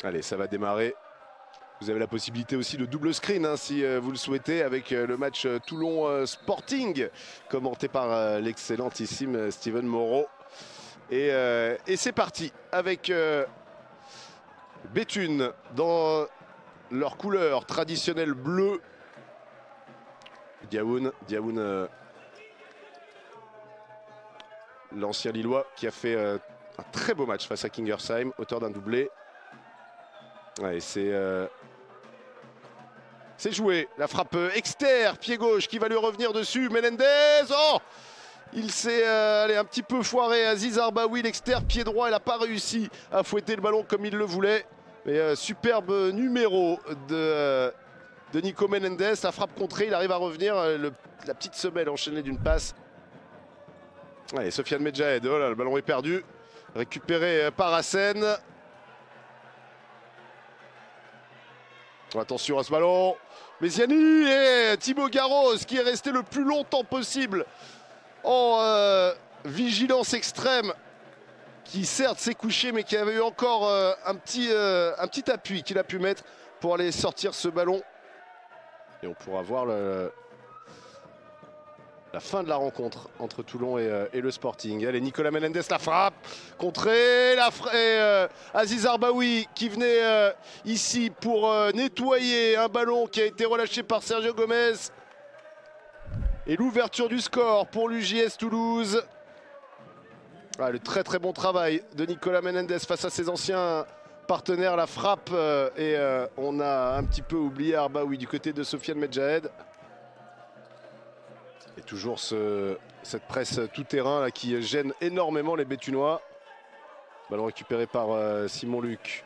Allez, ça va démarrer. Vous avez la possibilité aussi de double screen hein, si vous le souhaitez avec le match Toulon Sporting commenté par l'excellentissime Steven Moreau. Et c'est parti avec Béthune dans leur couleur traditionnelle bleue. Diaoun, l'ancien Lillois qui a fait un très beau match face à Kingersheim, auteur d'un doublé. Ouais, c'est joué. La frappe externe, pied gauche qui va lui revenir dessus. Menendez, oh, il s'est un petit peu foiré. Aziz Arbaoui, l'externe, pied droit. Il n'a pas réussi à fouetter le ballon comme il le voulait. Mais superbe numéro de Nico Menendez. La frappe contrée, il arrive à revenir. La petite semelle enchaînée d'une passe. Allez, Sofiane Medjahed. Oh là, le ballon est perdu. Récupéré par Hassen. Attention à ce ballon. Méziani et Thibaut Garros qui est resté le plus longtemps possible en vigilance extrême. Qui certes s'est couché mais qui avait eu encore un petit appui qu'il a pu mettre pour aller sortir ce ballon. Et on pourra voir la fin de la rencontre entre Toulon et le Sporting. Allez, Nicolas Menendez, la frappe contrée, Aziz Arbaoui qui venait ici pour nettoyer un ballon qui a été relâché par Sergio Gomez. Et l'ouverture du score pour l'UJS Toulouse. Ah, le très très bon travail de Nicolas Menendez face à ses anciens partenaires. La frappe et on a un petit peu oublié Arbaoui du côté de Sofiane Medjahed. Et toujours cette presse tout-terrain là, qui gêne énormément les Béthunois. Ballon récupéré par Simon Luc.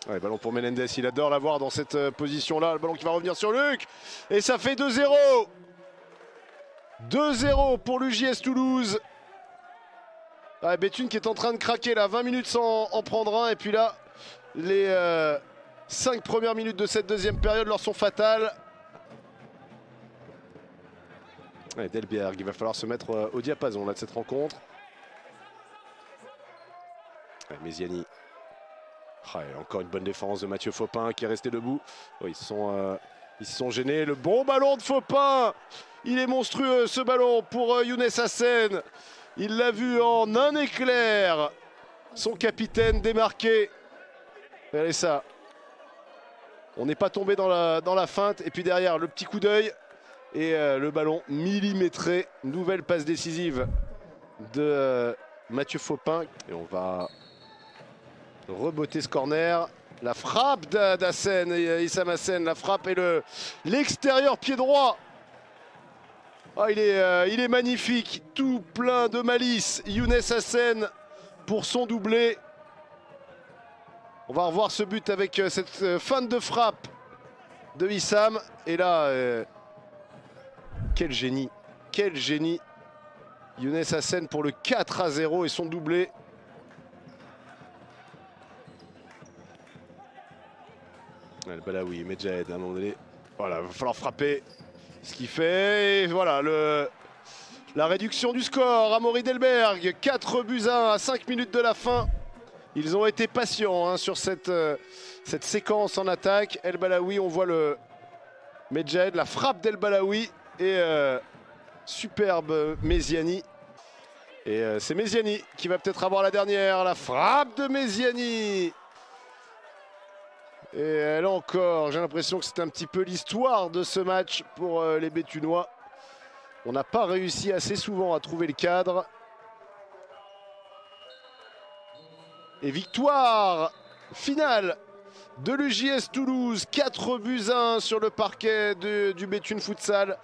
Ouais, ballon pour Menendez, il adore l'avoir dans cette position-là. Le ballon qui va revenir sur Luc. Et ça fait 2-0. 2-0 pour l'UJS Toulouse. Ouais, Béthune qui est en train de craquer là. 20 minutes sans en prendre un. Et puis là, les 5 premières minutes de cette deuxième période leur sont fatales. Ouais, Delbierg, il va falloir se mettre au diapason là, de cette rencontre. Ouais, Méziani. Ah, encore une bonne défense de Mathieu Fopin qui est resté debout. Oh, ils se sont gênés. Le bon ballon de Fopin. Il est monstrueux ce ballon pour Younes Hassen. Il l'a vu en un éclair. Son capitaine démarqué. Regardez ça. On n'est pas tombé dans la feinte. Et puis derrière, le petit coup d'œil. Et le ballon millimétré. Nouvelle passe décisive de Mathieu Fopin. Et on va rebotter ce corner. La frappe d'Hassen et Issam Hassen. La frappe et l'extérieur pied droit. Oh, il est magnifique. Tout plein de malice. Younes Hassen pour son doublé. On va revoir ce but avec cette feinte de frappe de Issam. Et là... quel génie, quel génie. Younes Hassen pour le 4-0 et son doublé. Le Balaoui, Medjahed à un moment donné. Voilà, il va falloir frapper. Ce qu'il fait. Et voilà, la réduction du score. Amaury Delberg, 4-1 à 5 minutes de la fin. Ils ont été patients hein, sur cette séquence en attaque. El Balaoui, on voit le Medjahed, la frappe d'El Balaoui. Et superbe Méziani. Et c'est Méziani qui va peut-être avoir la dernière. La frappe de Méziani. Et là encore, j'ai l'impression que c'est un petit peu l'histoire de ce match pour les Béthunois. On n'a pas réussi assez souvent à trouver le cadre. Et victoire finale de l'UJS Toulouse. 4-1 sur le parquet du Béthune Futsal.